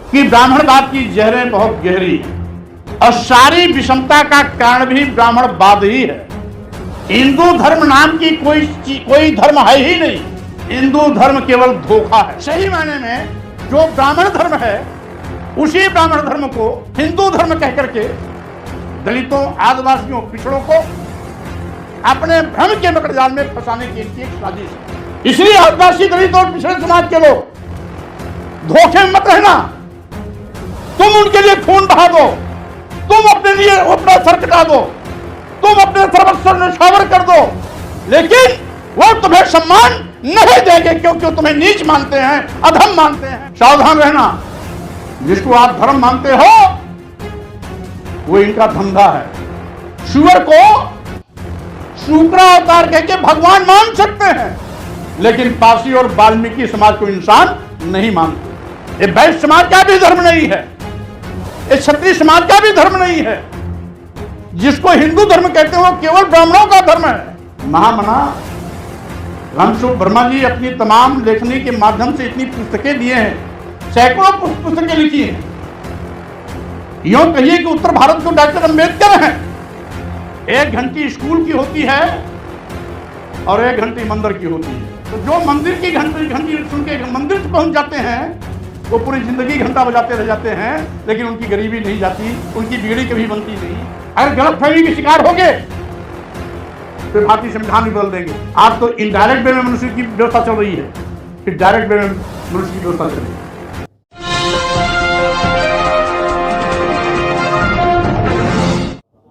कि ब्राह्मणवाद की जहरें बहुत गहरी हैं और सारी विषमता का कारण भी ब्राह्मणवाद ही है। हिंदू धर्म नाम की कोई धर्म है ही नहीं। हिंदू धर्म केवल धोखा है। सही मायने में जो ब्राह्मण धर्म है उसी ब्राह्मण धर्म को हिंदू धर्म कह करके दलितों, आदिवासियों, पिछड़ों को अपने भ्रम के मकड़जाल में फंसाने की इनकी एक साजिश है। इसलिए आदिवासी, दलित और पिछड़े समाज के लोग धोखे में मत रहना। तुम उनके लिए खून बहा दो, तुम अपने लिए अपना सर कटा दो, तुम अपने सर्वस्व न्यौछावर कर दो, लेकिन वो तुम्हें सम्मान नहीं देंगे क्योंकि तुम्हें नीच मानते हैं, अधम मानते हैं। सावधान रहना। जिसको आप धर्म मानते हो वो इनका धंधा है। सुअर को शुक्रा अवतार कह के भगवान मान सकते हैं, लेकिन पारसी और वाल्मीकि समाज को इंसान नहीं मानते। ये वैश्य समाज का भी धर्म नहीं है, ये क्षत्रिय समाज का भी धर्म नहीं है। जिसको हिंदू धर्म कहते हो केवल ब्राह्मणों का धर्म है। महामना रामस्वरूप वर्मा जी अपनी तमाम लेखनी के माध्यम से इतनी पुस्तकें दिए हैं, सैकड़ों पुस्तकें लिखी हैं। यूं कहिए कि उत्तर भारत को डॉक्टर अंबेडकर हैं। 1 घंटी स्कूल की होती है और 1 घंटी मंदिर की होती है। तो जो मंदिर की घंटी सुन के मंदिर से पहुंच जाते हैं वो पूरी जिंदगी घंटा बजाते रह जाते हैं, लेकिन उनकी गरीबी नहीं जाती, उनकी बिगड़ी कभी बनती नहीं। अगर गलतफहमी के शिकार हो गए तो भारतीय संविधान भी बदल देंगे। आज तो इनडायरेक्ट वे में मनुष्य की व्यवस्था चल रही है, फिर डायरेक्ट वे में मनुष्य की व्यवस्था चल रही है।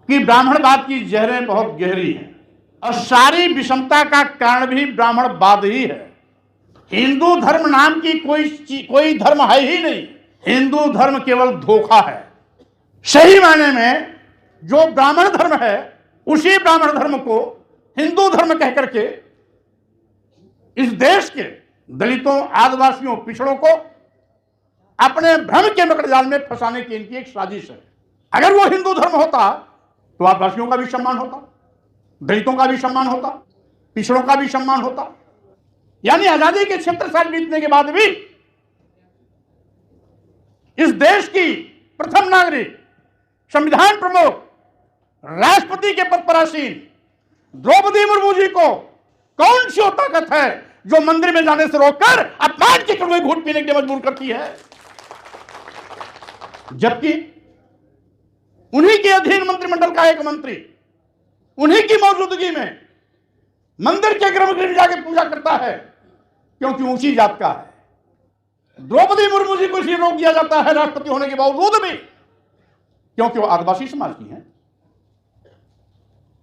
कि ब्राह्मणवाद की जहरें बहुत गहरी हैं और सारी विषमता का कारण भी ब्राह्मणवाद ही है। हिंदू धर्म नाम की कोई धर्म है ही नहीं। हिंदू धर्म केवल धोखा है। सही मायने में जो ब्राह्मण धर्म है उसी ब्राह्मण धर्म को हिंदू धर्म कह करके इस देश के दलितों, आदिवासियों, पिछड़ों को अपने भ्रम के मकड़जाल में फंसाने की इनकी एक साजिश है। अगर वो हिंदू धर्म होता तो आदिवासियों का भी सम्मान होता, दलितों का भी सम्मान होता, पिछड़ों का भी सम्मान होता। यानी आजादी के 76 साल बीतने के बाद भी इस देश की प्रथम नागरिक, संविधान प्रमुख, राष्ट्रपति के पद पर आसीन द्रौपदी मुर्मू जी को कौन सी ताकत है जो मंदिर में जाने से रोककर अपमान के कड़वे घूंट पीने के लिए मजबूर करती है? जबकि उन्हीं के अधीन मंत्रिमंडल का एक मंत्री उन्हीं की मौजूदगी में मंदिर के गर्भगृह में जाकर पूजा करता है क्योंकि ऊंची जात का है। द्रौपदी मुर्मू जी को इसलिए रोक दिया जाता है राष्ट्रपति होने के बावजूद भी क्योंकि वो आदिवासी समाज की हैं।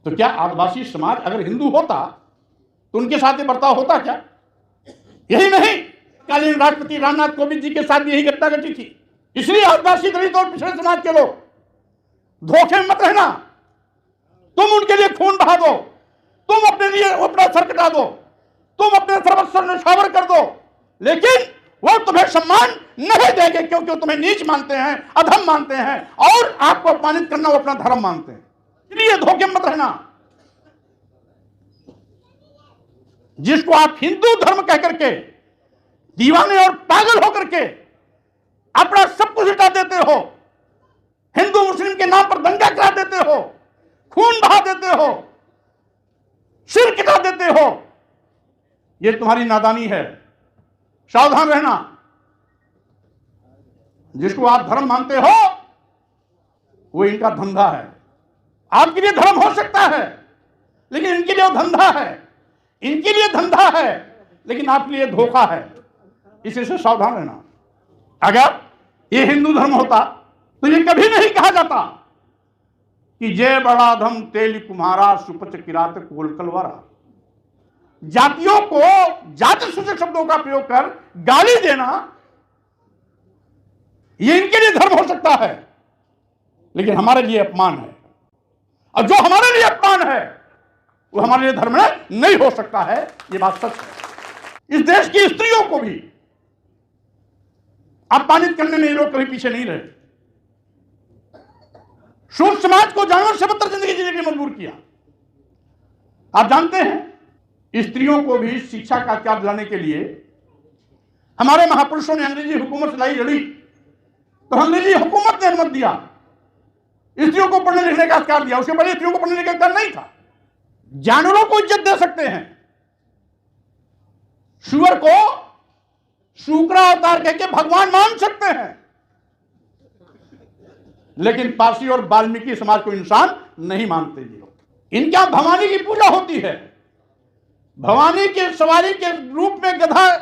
तो क्या आदिवासी समाज अगर हिंदू होता तो उनके साथ ये बर्ताव होता क्या? यही नहीं, कालीन राष्ट्रपति रामनाथ कोविंद जी के साथ यही घटना घटी थी। इसलिए आदिवासी, दलित और पिछड़े समाज के लोग धोखे में मत रहना। तुम उनके लिए खून बहा दो, तुम अपने लिए अपना सर कटा दो, तुम अपने सर्वस्व न्यौछावर कर दो, लेकिन वो तुम्हें सम्मान नहीं देंगे क्योंकि तुम्हें नीच मानते हैं, अधम मानते हैं और आपको अपमानित करना वो अपना धर्म मानते हैं। इसलिए धोखे में मत रहना। जिसको आप हिंदू धर्म कह करके दीवाने और पागल होकर के अपना सब कुछ हटा देते हो, हिंदू मुस्लिम के नाम पर दंगा करा देते हो, खून बहा देते हो, सिर कटा देते हो, यह तुम्हारी नादानी है। सावधान रहना। जिसको आप धर्म मानते हो वो इनका धंधा है। आपके लिए धर्म हो सकता है लेकिन इनके लिए वो धंधा है। इनके लिए धंधा है लेकिन आपके लिए धोखा है। इसी से सावधान रहना। अगर ये हिंदू धर्म होता तो ये कभी नहीं कहा जाता कि जय बड़ा धम तेल कुम्हारा सुपच किरात कोल कलवारा। जातियों को जाति सूचक शब्दों का प्रयोग कर गाली देना ये इनके लिए धर्म हो सकता है लेकिन हमारे लिए अपमान है। और जो हमारे लिए अपमान है वो हमारे लिए धर्म नहीं हो सकता है। ये बात सच है। इस देश की स्त्रियों को भी अपमानित करने में ये लोग कभी पीछे नहीं रहे। शूद्र समाज को जानवर से बदतर जिंदगी जीने के लिए मजबूर किया। आप जानते हैं स्त्रियों को भी शिक्षा का त्याग दिलाने के लिए हमारे महापुरुषों ने अंग्रेजी हुकूमत से लड़ाई लड़ी। तो अंग्रेजी हुकूमत ने अनुमति दिया, स्त्रियों को पढ़ने लिखने का अधिकार दिया। उसके पहले स्त्रियों को पढ़ने लिखने का अधिकार नहीं था। जानवरों को इज्जत दे सकते हैं, शुअर को शुक्रा अवतार कह के भगवान मान सकते हैं, लेकिन पारसी और वाल्मीकि समाज को इंसान नहीं मानते। ये लोग, इनके यहां भवानी की पूजा होती है। भवानी के सवारी के रूप में गधा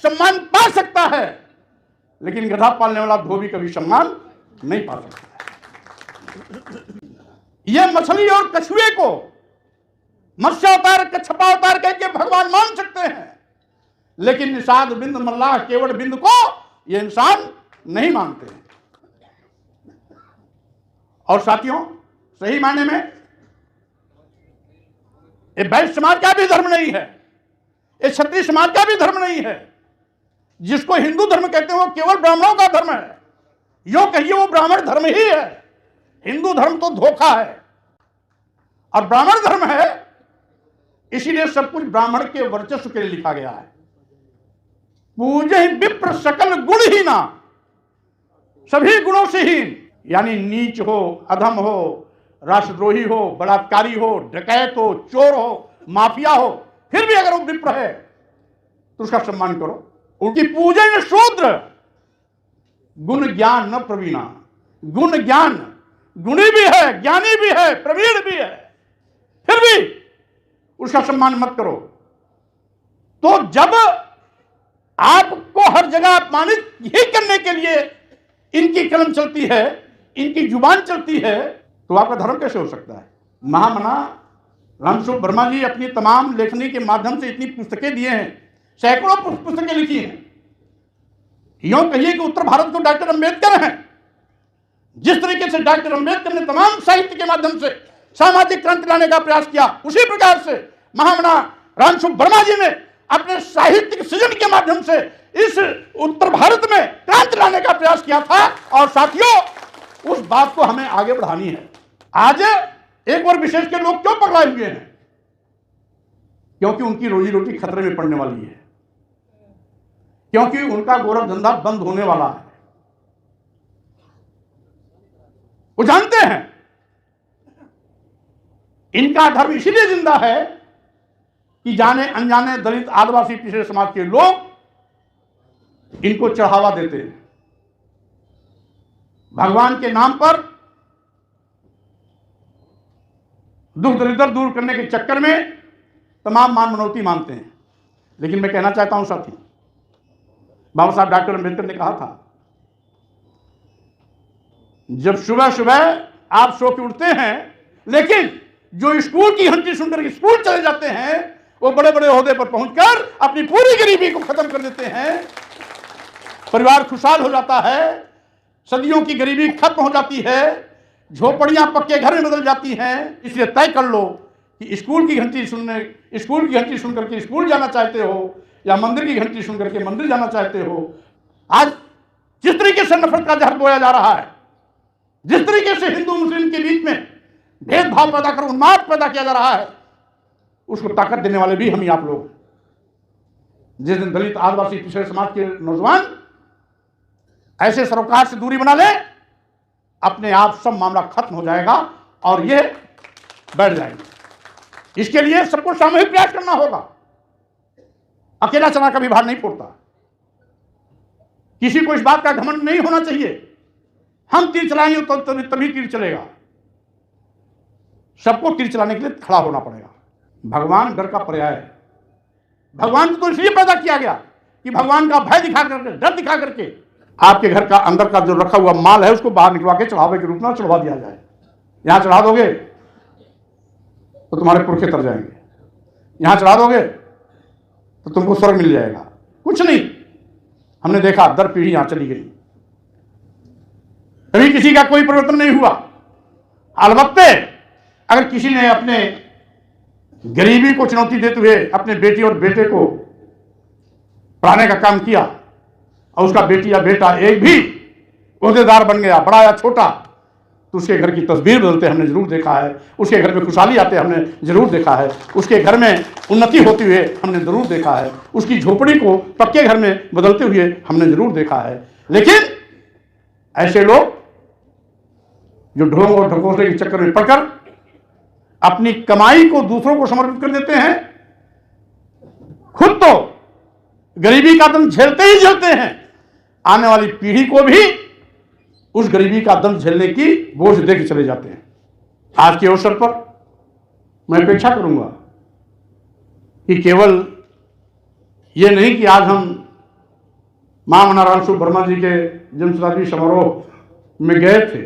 सम्मान पा सकता है, लेकिन गधा पालने वाला धोबी कभी सम्मान नहीं पा सकता। यह मछली और कछुए को मत्स्य अवतार, कच्छपा अवतार कह के भगवान मान सकते हैं, लेकिन निषाद बिंद, मल्लाह, केवड़ बिंद को यह इंसान नहीं मानते हैं। और साथियों, सही मायने में ये वैश्य समाज का भी धर्म नहीं है, ये क्षत्रिय समाज का भी धर्म नहीं है। जिसको हिंदू धर्म कहते हैं वो केवल ब्राह्मणों का धर्म है। यो कहिए वो ब्राह्मण धर्म ही है। हिंदू धर्म तो धोखा है और ब्राह्मण धर्म है, इसीलिए सब कुछ ब्राह्मण के वर्चस्व के लिए लिखा गया है। पूजे विप्र सकल गुण ही ना, सभी गुणों से हीन, यानी नीच हो, अधम हो, राष्ट्रद्रोही हो, बलात्कारी हो, डकैत हो, चोर हो, माफिया हो, फिर भी अगर वो विप्र है तो उसका सम्मान करो। उनकी पूजन शूद्र, गुण ज्ञान न प्रवीणा। गुण ज्ञान, गुणी भी है, ज्ञानी भी है, प्रवीण भी है, फिर भी उसका सम्मान मत करो। तो जब आपको हर जगह अपमानित ही करने के लिए इनकी कलम चलती है, इनकी जुबान चलती है, तो आपका धर्म कैसे हो सकता है? महामना रामस्वरूप वर्मा जी अपनी तमाम लेखनी के माध्यम से इतनी पुस्तकें दिए हैं, सैकड़ों पुस्तकें लिखी हैं। यूं कहिए कि उत्तर भारत को डॉक्टर अंबेडकर हैं। जिस तरीके से डॉक्टर अंबेडकर ने तमाम साहित्य के माध्यम से सामाजिक क्रांति लाने का प्रयास किया, उसी प्रकार से महामना रामस्वरूप वर्मा जी ने अपने साहित्यिक सृजन के माध्यम से इस उत्तर भारत में क्रांति लाने का प्रयास किया था। और साथियों, उस बात को हमें आगे बढ़ानी है। आज एक वर्ग विशेष के लोग क्यों पकड़ाए हुए हैं? क्योंकि उनकी रोजी रोटी खतरे में पड़ने वाली है, क्योंकि उनका गोरख धंधा बंद होने वाला है। वो जानते हैं इनका धर्म इसीलिए जिंदा है कि जाने अनजाने दलित, आदिवासी, पिछड़े समाज के लोग इनको चढ़ावा देते हैं। भगवान के नाम पर दुख दरिद्र दूर करने के चक्कर में तमाम मान मनौती मानते हैं। लेकिन मैं कहना चाहता हूं साथी, बाबा साहब डॉक्टर अंबेडकर ने कहा था, जब सुबह सुबह आप सो के उठते हैं, लेकिन जो स्कूल की घंटी सुनकर स्कूल चले जाते हैं, वो बड़े बड़े ओहदे पर पहुंचकर अपनी पूरी गरीबी को खत्म कर देते हैं। परिवार खुशहाल हो जाता है, सदियों की गरीबी खत्म हो जाती है, झोपड़ियां पक्के घर में बदल जाती हैं। इसलिए तय कर लो कि स्कूल की घंटी सुनकर के स्कूल जाना चाहते हो या मंदिर की घंटी सुनकर के मंदिर जाना चाहते हो। आज जिस तरीके से नफरत का जहर बोया जा रहा है, जिस तरीके से हिंदू मुस्लिम के बीच में भेदभाव पैदा कर उन्माद पैदा किया जा रहा है, उसको ताकत देने वाले भी हम ही आप लोग। जिस दिन दलित, आदिवासी, पिछड़े समाज के नौजवान ऐसे सरोकार से दूरी बना ले, अपने आप सब मामला खत्म हो जाएगा और ये बैठ जाएंगे। इसके लिए सबको सामूहिक प्रयास करना होगा। अकेला चना कभी भार नहीं फोड़ता। किसी को इस बात का घमंड नहीं होना चाहिए हम तीर चलाएंगे तो तभी तीर चलेगा। सबको तीर चलाने के लिए खड़ा होना पड़ेगा। भगवान डर का पर्याय है। भगवान को इसलिए पैदा किया गया कि भगवान का भय दिखा करके, डर दिखा करके आपके घर का अंदर का जो रखा हुआ माल है उसको बाहर निकलवा के चढ़ावे के रूप में चढ़वा दिया जाए। यहां चढ़ा दोगे तो तुम्हारे पुरखे तर जाएंगे, यहां चढ़ा दोगे तो तुमको स्वर्ग मिल जाएगा। कुछ नहीं, हमने देखा दर पीढ़ी यहां चली गई, कभी किसी का कोई परिवर्तन नहीं हुआ। अलबत्ते अगर किसी ने अपने गरीबी को चुनौती देते हुए अपने बेटी और बेटे को पढ़ाने का काम किया और उसका बेटी या बेटा एक भी ओहदेदार बन गया, बड़ा या छोटा, तो उसके घर की तस्वीर बदलते हमने जरूर देखा है। उसके घर में खुशहाली आते हमने जरूर देखा है। उसके घर में उन्नति होती हुए हमने जरूर देखा है। उसकी झोपड़ी को पक्के घर में बदलते हुए हमने जरूर देखा है। लेकिन ऐसे लोग जो ढोंग और ढकोसले के चक्कर में पड़कर अपनी कमाई को दूसरों को समर्पित कर देते हैं, खुद तो गरीबी का दंड झेलते ही झेलते हैं, आने वाली पीढ़ी को भी उस गरीबी का दंड झेलने की बोझ देके चले जाते हैं। आज के अवसर पर मैं अपेक्षा करूंगा कि केवल ये नहीं कि आज हम महामना रामस्वरूप वर्मा जी के जन्म शताब्दी समारोह में गए थे,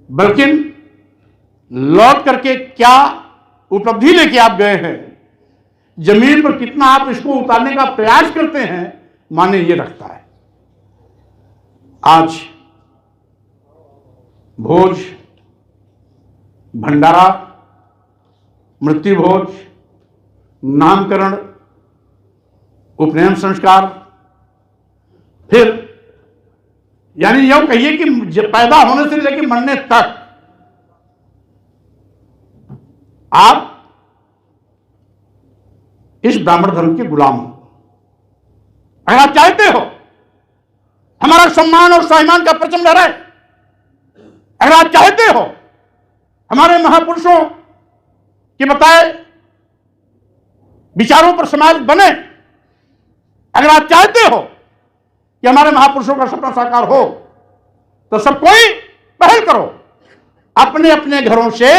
बल्कि लौट करके क्या उपलब्धि लेके आप गए हैं, जमीन पर कितना आप इसको उतारने का प्रयास करते हैं, माने ये रखता है। आज भोज, भंडारा, मृत्यु भोज, नामकरण, उपनयन संस्कार, फिर यानी यूं कहिए कि पैदा होने से लेकर मरने तक आप इस ब्राह्मण धर्म के गुलाम हो। अगर आप चाहते हो हमारा सम्मान और स्वाभिमान का परचम लहराए, अगर आप चाहते हो हमारे महापुरुषों के बताए विचारों पर समाज बने, अगर आप चाहते हो कि हमारे महापुरुषों का सपना साकार हो, तो सब कोई पहल करो, अपने अपने घरों से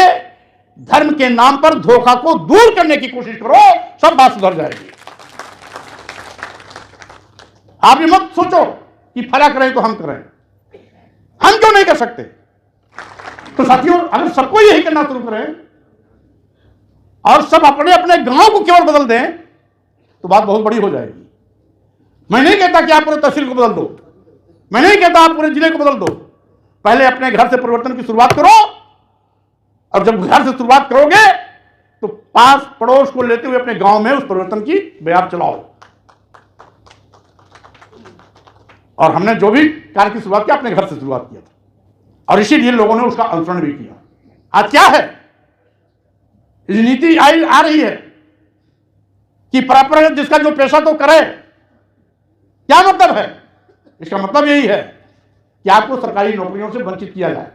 धर्म के नाम पर धोखा को दूर करने की कोशिश करो, सब बात सुधर जाएगी। आप ये मत सोचो कि फला करें तो हम करें, हम क्यों नहीं कर सकते। तो साथियों, अगर सबको यही करना शुरू करें और सब अपने अपने गांव को केवल बदल दें तो बात बहुत बड़ी हो जाएगी। मैं नहीं कहता कि आप पूरे तहसील को बदल दो, मैं नहीं कहता आप पूरे जिले को बदल दो, पहले अपने घर से परिवर्तन की शुरुआत करो, और जब घर से शुरुआत करोगे तो पास पड़ोस को लेते हुए अपने गांव में उस परिवर्तन की बयान चलाओ। और हमने जो भी कार्य की शुरुआत किया अपने घर से शुरुआत किया था, और इसीलिए लोगों ने उसका अनुसरण भी किया। आज क्या है, नीति आ रही है कि परंपरागत जिसका जो पेशा तो करे। क्या मतलब है इसका? मतलब यही है कि आपको सरकारी नौकरियों से वंचित किया जाए।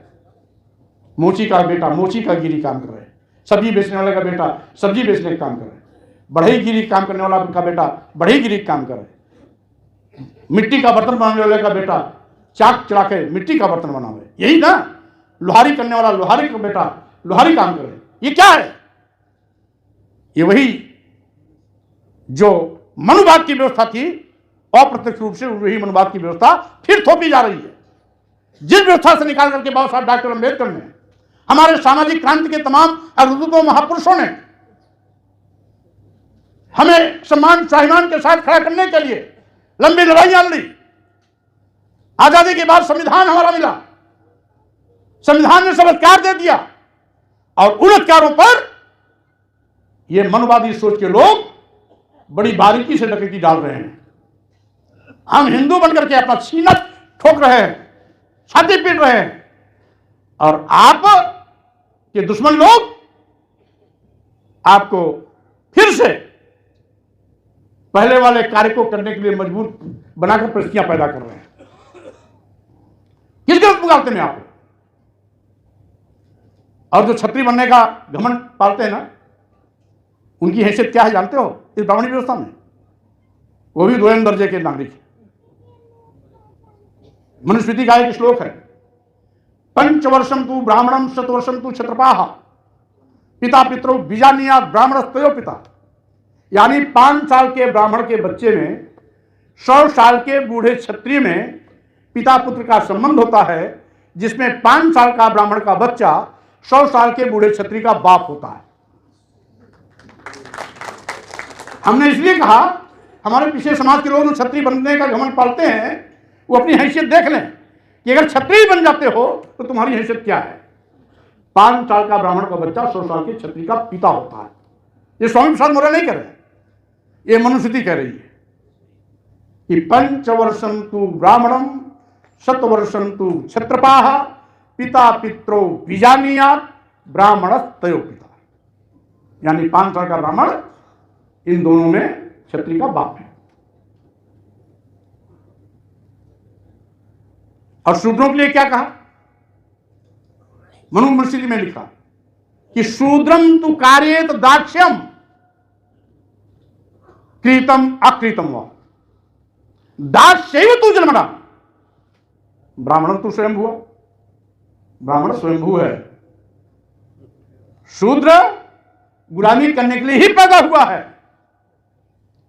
मोची का बेटा मोची का गिरी काम कर रहे हैं, सब्जी बेचने वाले का बेटा सब्जी बेचने का काम कर रहे हैं, बढ़ई गिरी काम करने वाला का बेटा बढ़ई गिरी काम कर रहे हैं, मिट्टी का बर्तन बनाने वाले का बेटा चाक चला के मिट्टी का बर्तन बना रहे, यही ना। लोहारी करने वाला लोहारी का बेटा लोहारी काम कर रहे हैं। ये क्या है? ये वही जो मनुवाद की व्यवस्था थी, अप्रत्यक्ष रूप से वही मनुवाद की व्यवस्था फिर थोपी जा रही है। जिस व्यवस्था से निकाल करके बाबा साहब डॉक्टर अम्बेडकर ने, हमारे सामाजिक क्रांति के तमाम अग्रदूतों महापुरुषों ने हमें सम्मान स्वाभिमान के साथ खड़ा करने के लिए लंबी लड़ाइयां लड़ी। आजादी के बाद संविधान हमारा मिला, संविधान ने सब अधिकार दे दिया, और उन अधिकारों पर ये मनवादी सोच के लोग बड़ी बारीकी से डकैती डाल रहे हैं। हम हिंदू बनकर के अपना सीना ठोक रहे हैं, छाती पीट रहे हैं, और आप के दुश्मन लोग आपको फिर से पहले वाले कार्य को करने के लिए मजबूर बनाकर परिस्थितियां पैदा कर रहे हैं। किस गलत पुकारते हैं आप? और जो छत्री बनने का घमंड पालते हैं ना, उनकी हैसियत क्या है जानते हो इस ब्राह्मणी व्यवस्था में? वो भी 2 दर्जे के नागरिक हैं। मनुस्मृति का एक श्लोक है, पंचवर्षम तु ब्राह्मणम शतवर्षम तु क्षत्रपाः पिता पितरो बीजानीयात् ब्राह्मणस्तयो पिता। यानी 5 साल के ब्राह्मण के बच्चे में 100 साल के बूढ़े क्षत्रिय में पिता पुत्र का संबंध होता है, जिसमें 5 साल का ब्राह्मण का बच्चा 100 साल के बूढ़े क्षत्रिय का बाप होता है। हमने इसलिए कहा, हमारे पिछले समाज के लोग जो क्षत्रिय बनने का घमंड पालते हैं, वो अपनी हैसियत देख लें कि अगर क्षत्रिय बन जाते हो तो तुम्हारी हैसियत क्या है। 5 साल का ब्राह्मण का बच्चा 100 साल के क्षत्रिय का पिता होता है। ये स्वामी प्रसाद मौर्य नहीं कह रहे, ये मनुस्मृति कह रही है कि पंचवर्षम तु ब्राह्मणम शतवर्षम तु क्षत्रपाः पिता पित्रो बीजानीयात् ब्राह्मणस्तयो पिता। यानी 5 साल का ब्राह्मण इन दोनों में क्षत्रिय का बाप है। और शूद्रों के लिए क्या कहा? मनुस्मृति में लिखा कि शूद्रम तु कार्येत दाक्ष्यम कृतम अकृतम व दास्यैव तु जन्मना। ब्राह्मण तो स्वयं हुआ, ब्राह्मण स्वयंभू है। शूद्र गुलामी करने के लिए ही पैदा हुआ है,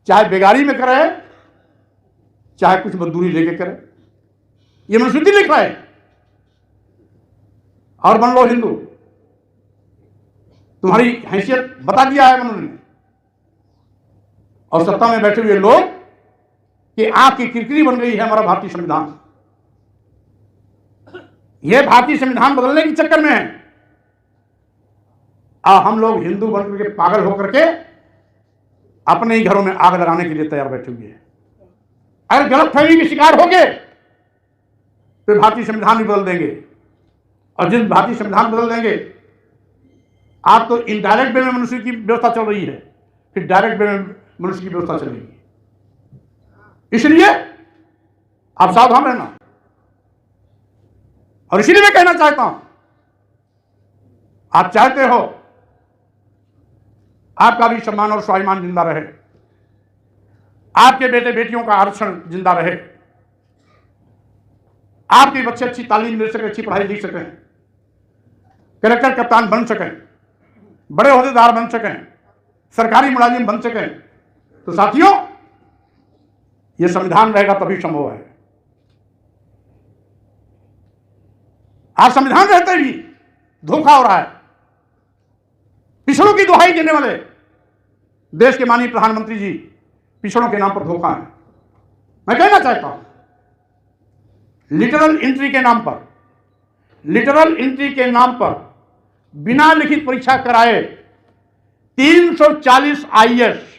चाहे बेगारी में करे, चाहे कुछ मजदूरी लेके करे। ये मनुस्मृति लिख रहा है। और बन लो हिंदू, तुम्हारी हैसियत बता दिया है उन्होंने। और सत्ता में बैठे हुए लोग कि आंख की किरकिरी बन गई है हमारा भारतीय संविधान। यह भारतीय संविधान बदलने के चक्कर में है। हम लोग हिंदू बनकर के पागल होकर के अपने ही घरों में आग लगाने के लिए तैयार बैठे हुए हैं। अगर गलतफहमी के शिकार हो गए तो भारतीय संविधान भी बदल देंगे। और जिस भारतीय संविधान बदल देंगे, आप तो इनडायरेक्ट वे में मनुष्य की व्यवस्था चल रही है, फिर डायरेक्ट वे में मनुष्य की व्यवस्था चलेगी। इसलिए आप सावधान रहना। और इसीलिए मैं कहना चाहता हूं, आप चाहते हो आपका भी सम्मान और स्वाभिमान जिंदा रहे, आपके बेटे बेटियों का आरक्षण जिंदा रहे, आपके बच्चे अच्छी तालीम मिल सके, अच्छी पढ़ाई लिख सकें, कलेक्टर कप्तान बन सकें, बड़े ओहदेदार बन सकें, सरकारी मुलाजिम बन सकें, तो साथियों यह संविधान रहेगा तभी संभव है। आज संविधान रहते ही धोखा हो रहा है। पिछड़ों की दुहाई देने वाले देश के माननीय प्रधानमंत्री जी पिछड़ों के नाम पर धोखा है। मैं कहना चाहता हूं, लिटरल एंट्री के नाम पर बिना लिखित परीक्षा कराए 340 आईएएस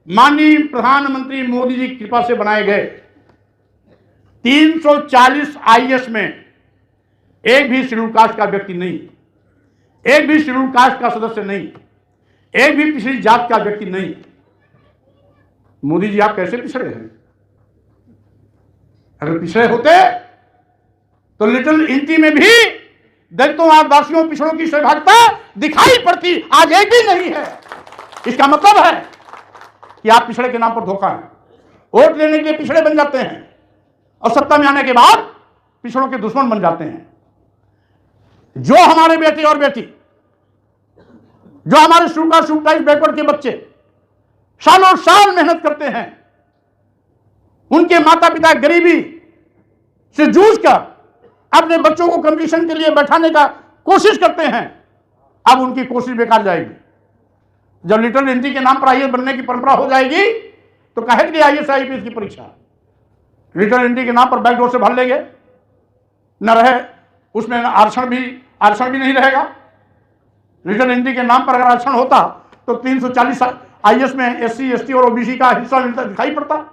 माननीय प्रधानमंत्री मोदी जी की कृपा से बनाए गए। 340 आईएएस में एक भी शेड्यूल कास्ट का व्यक्ति नहीं, एक भी शेड्यूल कास्ट का सदस्य नहीं, एक भी पिछड़ी जात का व्यक्ति नहीं। मोदी जी आप कैसे पिछड़े हैं? अगर पिछड़े होते तो लिटिल एंट्री में भी दलितों, आदिवासियों, पिछड़ों की सहभागिता दिखाई पड़ती। आज एक भी नहीं है। इसका मतलब है कि आप पिछड़े के नाम पर धोखा है। वोट लेने के लिए पिछड़े बन जाते हैं और सत्ता में आने के बाद पिछड़ों के दुश्मन बन जाते हैं। जो हमारे बेटे और बेटी, जो हमारे स्टूडेंट बैकवर्ड के बच्चे सालों साल मेहनत करते हैं, उनके माता पिता गरीबी से जूझकर अपने बच्चों को कंपटीशन के लिए बैठाने का कोशिश करते हैं, अब उनकी कोशिश बेकार जाएगी। जब लिटिल एंट्री के नाम पर आईएएस बनने की परंपरा हो जाएगी तो काहे के लिए आईएएस आईपीएस की परीक्षा? लिटिल एंट्री के नाम पर बैकडोर से भर लेंगे, न रहे उसमें आरक्षण भी नहीं रहेगा। लिटिल एंट्री के नाम पर अगर आरक्षण होता तो 340 आईएएस में एससी, एसटी और ओबीसी का हिस्सा दिखाई पड़ता।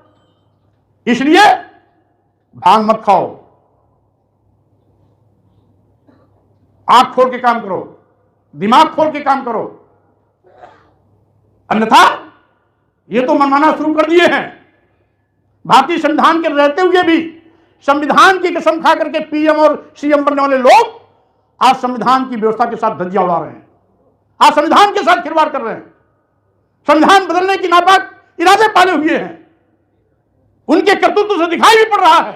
इसलिए भांग मत खाओ, आंख खोल के काम करो, दिमाग खोल के काम करो, अन्यथा ये तो मनमाना शुरू कर दिए हैं। भारतीय संविधान के रहते हुए भी संविधान की कसम खा करके पीएम और सीएम बनने वाले लोग आज संविधान की व्यवस्था के साथ धज्जियां उड़ा रहे हैं, आज संविधान के साथ खिलवाड़ कर रहे हैं, संविधान बदलने की नापाक इरादे पाले हुए हैं। उनके कर्तृत्व से दिखाई भी पड़ रहा है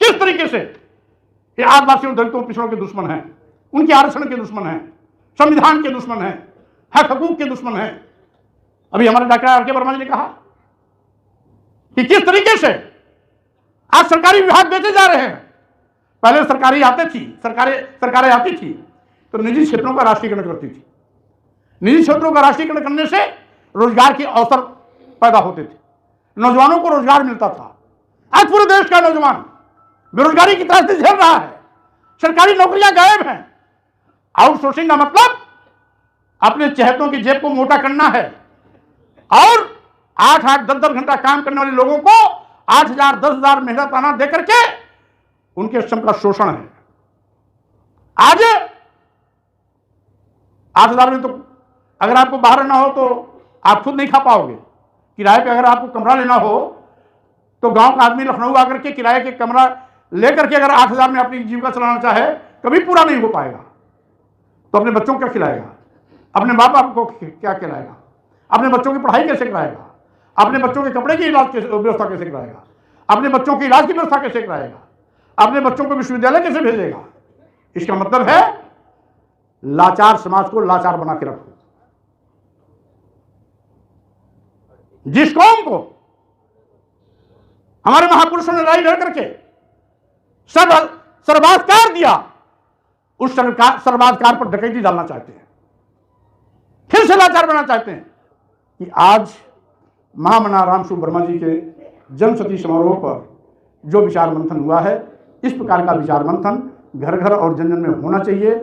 किस तरीके से ये आदिवासियों, दलितों, पिछड़ों के दुश्मन हैं, उनके आरक्षण के दुश्मन हैं, संविधान के दुश्मन हैं, हक हकूक के दुश्मन हैं। अभी हमारे डॉक्टर आर.के. वर्मा जी ने कहा कि किस तरीके से आज सरकारी विभाग बेचे जा रहे हैं। पहले सरकारें आती थी तो निजी क्षेत्रों का राष्ट्रीयकरण करती थी। निजी क्षेत्रों का राष्ट्रीयकरण करने से रोजगार के अवसर पैदा होते थे, नौजवानों को रोजगार मिलता था। आज पूरे देश का नौजवान बेरोजगारी की त्रासदी झेल रहा है, सरकारी नौकरियां गायब हैं। आउटसोर्सिंग का मतलब अपने चहेतों की जेब को मोटा करना है और 8-8, 10-10 घंटा काम करने वाले लोगों को 8,000, 10,000 मेहनताना देकर के उनके श्रम का शोषण है। आज 8,000 में तो अगर आपको बाहर ना हो तो आप खुद नहीं खा पाओगे। किराए पे अगर आपको कमरा लेना हो तो गांव का आदमी लखनऊ आकर के किराए के कमरा लेकर के अगर 8,000 में अपनी जीविका चलाना चाहे, कभी पूरा नहीं हो पाएगा। तो अपने बच्चों को क्या खिलाएगा, अपने माँ बाप को क्या खिलाएगा, अपने बच्चों की पढ़ाई कैसे कराएगा, अपने बच्चों के कपड़े की इलाज व्यवस्था कैसे कराएगा, अपने बच्चों की इलाज की व्यवस्था कैसे कराएगा, अपने बच्चों को विश्वविद्यालय कैसे भेजेगा। इसका मतलब है लाचार समाज को लाचार बना के रखो। जिस कौम को हमारे महापुरुषों ने लड़ाई लड़ करके सर्वाधिकार दिया, उस सर्वाधिकार पर डकैती डालना चाहते हैं, फिर से लाचार बनाना चाहते हैं। कि आज महामना रामस्वरूप वर्मा जी के जन्म शती समारोह पर जो विचार मंथन हुआ है, इस प्रकार का विचार मंथन घर घर और जन जन में होना चाहिए।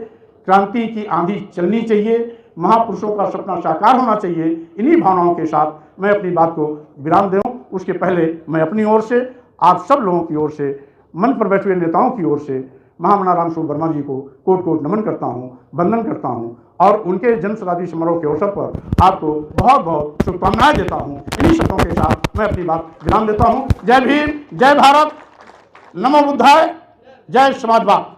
क्रांति की आंधी चलनी चाहिए, महापुरुषों का सपना साकार होना चाहिए। इन्हीं भावनाओं के साथ मैं अपनी बात को विराम दूं। उसके पहले मैं अपनी ओर से, आप सब लोगों की ओर से, मंच पर बैठे हुए नेताओं की ओर से महामना रामस्वरूप वर्मा जी को कोट कोट नमन करता हूं, वंदन करता हूं और उनके जन्म शताब्दी समारोह के अवसर पर आपको बहुत बहुत शुभकामनाएं देता हूं। इन्हीं शब्दों के साथ मैं अपनी बात विराम देता हूं। जय भीम, जय भारत, नमो बुद्धाय, जय समाजवाद।